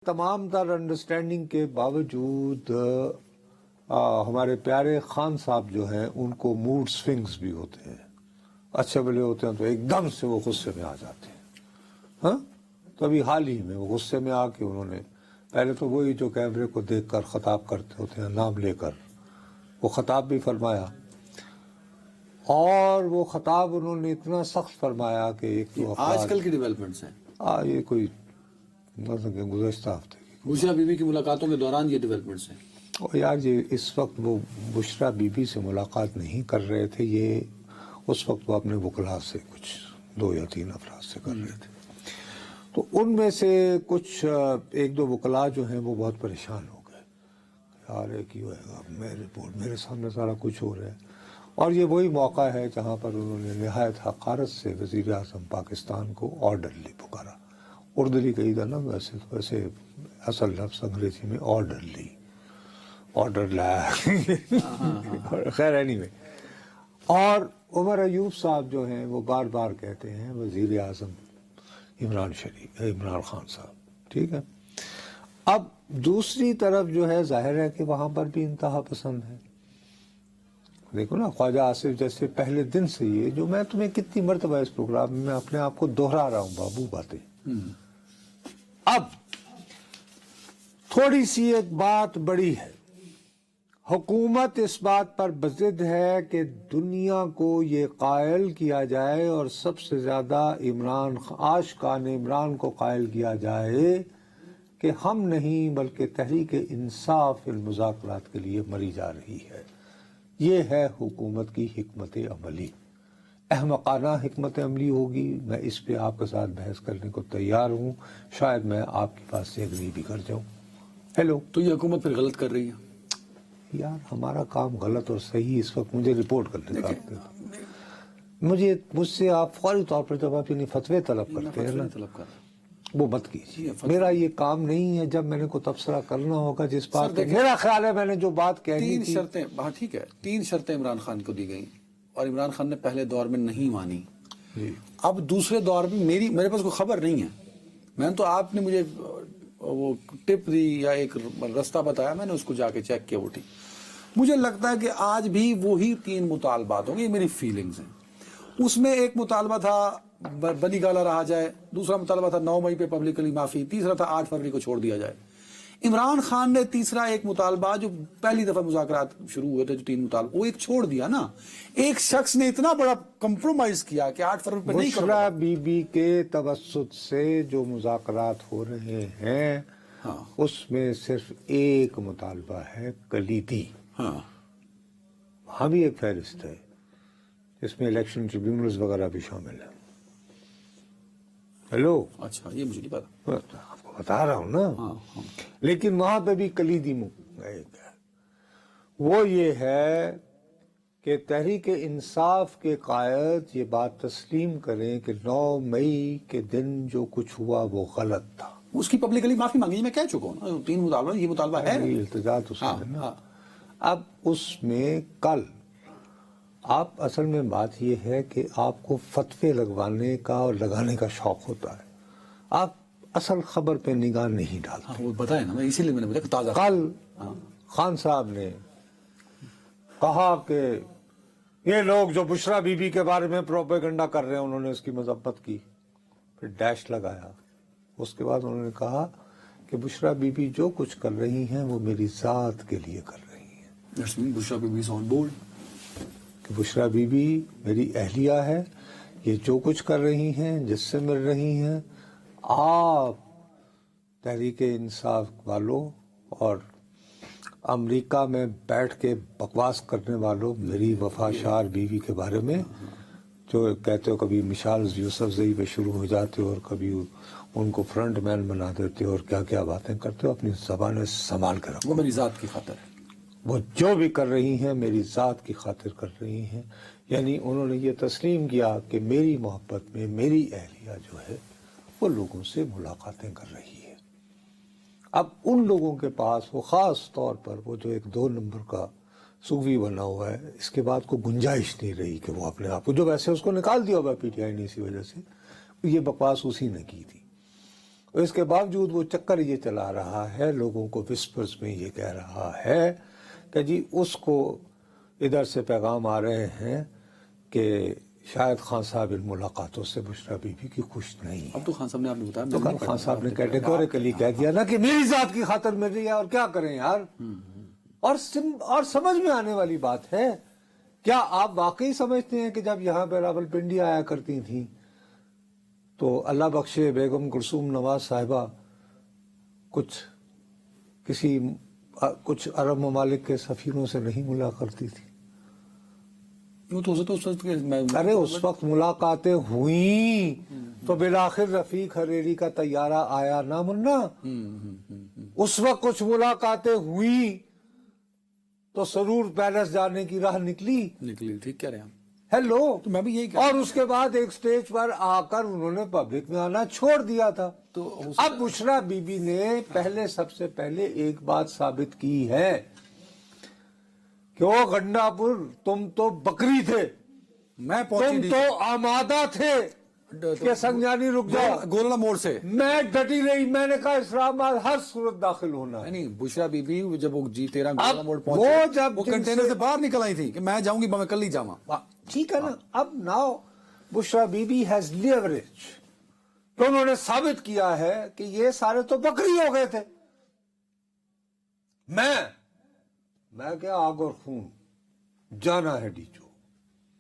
تمام تر انڈرسٹینڈنگ کے باوجود ہمارے پیارے خان صاحب جو ہیں ان کو موڈ سوئنگز بھی ہوتے ہیں. اچھے بلے ہوتے ہیں تو ایک دم سے وہ غصے میں آ جاتے ہیں. ہاں تو ابھی حال ہی میں وہ غصے میں آ کے انہوں نے پہلے تو وہی جو کیمرے کو دیکھ کر خطاب کرتے ہوتے ہیں نام لے کر وہ خطاب بھی فرمایا، اور وہ خطاب انہوں نے اتنا سخت فرمایا کہ ایک تو آج کل کی ڈیولپمنٹس ہیں، یہ کوئی گزشتہ ہفتے کی بشریٰ بی بی کی ملاقاتوں کے دوران یہ ڈیولپمنٹس ہیں. اور یار یہ اس وقت وہ بشریٰ بی بی سے ملاقات نہیں کر رہے تھے، یہ اس وقت وہ اپنے وکلاء سے کچھ 2 یا 3 افراد سے کر رہے تھے. تو ان میں سے کچھ 1-2 وکلاء جو ہیں وہ بہت پریشان ہو گئے، یار ایک ہی ہوئے گا، میرے سامنے سارا کچھ ہو رہا ہے. اور یہ وہی موقع ہے جہاں پر انہوں نے نہایت حقارت سے وزیر اعظم پاکستان کو آرڈرلی پکارا. اردلی کہی تھا نا، ویسے اصل لفظ انگریزی میں آرڈرلی، آرڈر لایا خیر اینی وے. اور عمر ایوب صاحب جو ہیں وہ بار بار کہتے ہیں وزیر اعظم عمران خان صاحب، ٹھیک ہے. اب دوسری طرف جو ہے ظاہر ہے کہ وہاں پر بھی انتہا پسند ہے. دیکھو نا خواجہ آصف جیسے پہلے دن سے یہ جو میں تمہیں کتنی مرتبہ اس پروگرام میں اپنے آپ کو دہرا رہا ہوں بابو باتیں. اب تھوڑی سی ایک بات بڑی ہے، حکومت اس بات پر بضد ہے کہ دنیا کو یہ قائل کیا جائے اور سب سے زیادہ عاشقان عمران کو قائل کیا جائے کہ ہم نہیں بلکہ تحریک انصاف المذاکرات کے لیے مری جا رہی ہے. یہ ہے حکومت کی حکمت عملی. احمقانہ حکمت عملی ہوگی، میں اس پہ آپ کے ساتھ بحث کرنے کو تیار ہوں، شاید میں آپ کے پاس سے اگری بھی کر جاؤں. ہیلو، تو یہ حکومت پھر غلط کر رہی ہے. یار ہمارا کام غلط اور صحیح اس وقت مجھے رپورٹ کرنے کا مجھ سے آپ فوری طور پر جب آپ فتوے طلب کرتے ہیں نا وہ مت کیجیے. میرا یہ کام نہیں ہے. جب میں نے کوئی تبصرہ کرنا ہوگا جس بات پہ میرا خیال ہے میں نے جو بات کہنی تھی، 3 شرطیں، ہاں ٹھیک ہے، 3 شرطیں عمران خان کو دی گئیں اور عمران خان نے پہلے دور میں نہیں مانی. اب دوسرے دور میں میرے پاس کوئی خبر نہیں ہے، میں نے تو آپ نے مجھے وہ ٹپ دی یا ایک رستہ بتایا، میں نے اس کو جا کے چیک کیا، وہ ٹھیک. مجھے لگتا ہے کہ آج بھی وہی 3 مطالبات ہوں گے، یہ میری فیلنگز ہیں. اس میں ایک مطالبہ تھا بلی گالا رہا جائے، دوسرا مطالبہ تھا 9 مئی پہ پبلکلی معافی، تیسرا تھا 8 فروری کو چھوڑ دیا جائے. عمران خان نے تیسرا ایک مطالبہ جو پہلی دفعہ مذاکرات شروع ہوئے تھے، جو 3 مطالبہ، وہ ایک چھوڑ دیا نا. ایک شخص نے اتنا بڑا کمپرومائز کیا کہ 8 فروری پہ نہیں کرنا. بشریٰ بی بی کے توسط سے جو مذاکرات ہو رہے ہیں اس میں صرف ایک مطالبہ ہے کلیدی. وہاں بھی ایک فہرست ہے جس میں الیکشن ٹریبیونلز وغیرہ بھی شامل ہیں. ہیلو، اچھا یہ مجھے نہیں پتا، آپ کو بتا رہا ہوں نا. لیکن وہاں پہ بھی کلیدی وہ یہ ہے کہ تحریک انصاف کے قائد یہ بات تسلیم کریں کہ 9 مئی کے دن جو کچھ ہوا وہ غلط تھا. اس کی پبلکلی معافی مانگی، میں کہہ چکا ہوں. 3 مطالبہ، یہ مطالبہ ہے التجا تو اب اس میں کل آپ اصل میں بات یہ ہے کہ آپ کو فتوے لگوانے کا اور لگانے کا شوق ہوتا ہے، آپ اصل خبر پہ نگاہ نہیں ڈالتے. وہ بتائے نا، اسی لیے میں نے بولا کہ تازہ. کل خان صاحب نے کہا کہ یہ لوگ جو بشریٰ بی بی کے بارے میں پروپیگنڈا کر رہے ہیں انہوں نے اس کی مذمت کی، پھر ڈیش لگایا. اس کے بعد انہوں نے کہا کہ بشریٰ بی بی جو کچھ کر رہی ہیں وہ میری ذات کے لیے کر رہی ہیں. Bushra Bibi on board, کہ بشریٰ بی بی میری اہلیہ ہے، یہ جو کچھ کر رہی ہیں، جس سے مل رہی ہیں، آپ تحریک انصاف والوں اور امریکہ میں بیٹھ کے بکواس کرنے والوں میری وفاشار بیوی کے بارے میں جو کہتے ہو، کبھی مشال یوسف زئی پہ شروع ہو جاتے ہو اور کبھی ان کو فرنٹ مین بنا دیتے ہو اور کیا کیا باتیں کرتے ہو، اپنی زبانیں سنبھال کر رکھو. وہ میری ذات کی خاطر ہے. وہ جو بھی کر رہی ہیں میری ذات کی خاطر کر رہی ہیں. یعنی انہوں نے یہ تسلیم کیا کہ میری محبت میں میری اہلیہ جو ہے وہ لوگوں سے ملاقاتیں کر رہی ہے. اب ان لوگوں کے پاس وہ خاص طور پر وہ جو ایک 2 نمبر کا صوفی بنا ہوا ہے، اس کے بعد کوئی گنجائش نہیں رہی کہ وہ اپنے آپ کو، جو ویسے اس کو نکال دیا ہوگا پی ٹی آئی نے اسی وجہ سے، یہ بکواس اسی نے کی تھی. اور اس کے باوجود وہ چکر یہ چلا رہا ہے، لوگوں کو وسپرز میں یہ کہہ رہا ہے کہ جی اس کو ادھر سے پیغام آ رہے ہیں کہ شاید خان صاحب ان ملاقاتوں سے بشریٰ بی بی کی خوش نہیں ہے۔ اب تو خان صاحب نے آپ نے بتایا تو کل خان صاحب نے کیٹیگوریکلی کہہ دیا نا کہ میری ذات کی خاطر مل رہی ہے، اور کیا کریں یار۔ اور سمجھ میں آنے والی بات ہے، کیا آپ واقعی سمجھتے ہیں کہ جب یہاں پہ راولپنڈی آیا کرتی تھیں تو اللہ بخشے بیگم کلثوم نواز صاحبہ کچھ عرب ممالک کے سفیروں سے نہیں ملا کرتی تھی؟ وہ تو اس وقت ارے اس وقت ملاقاتیں ہوئیں تو بالآخر رفیق حریری کا طیارہ آیا نا منا، اس وقت کچھ ملاقاتیں ہوئیں تو سرور پیلس جانے کی راہ نکلی۔ ٹھیک کہہ رہے ہیں آپ۔ ہیلو، تو میں بھی یہی اور اس کے بعد ایک سٹیج پر آ کر انہوں نے پبلک میں آنا چھوڑ دیا تھا۔ تو اب بشریٰ بی بی نے سب سے پہلے ایک بات ثابت کی ہے کہ او گنڈا پور، تم تو بکری تھے، میں پہنچی تم تو آمادہ تھے کہ سنجانی رک جاؤ۔ گولڑا موڑ سے میں ڈٹی رہی، میں نے کہا اسلام آباد ہر صورت داخل ہونا ہے۔ نہیں، بشریٰ بی بی جب وہ G13 گولڑا موڑ وہ پہنچے، جب وہ جن کنٹینر سے- سے باہر نکل آئی تھی کہ میں جاؤں گی، میں کل ہی جاؤں۔ ٹھیک ہے نا، اب now Bushra Bibi has leverage, تو انہوں نے ثابت کیا ہے کہ یہ سارے تو بکری ہو گئے تھے۔ میں کیا آگ اور خون، جانا ہے ڈیچو۔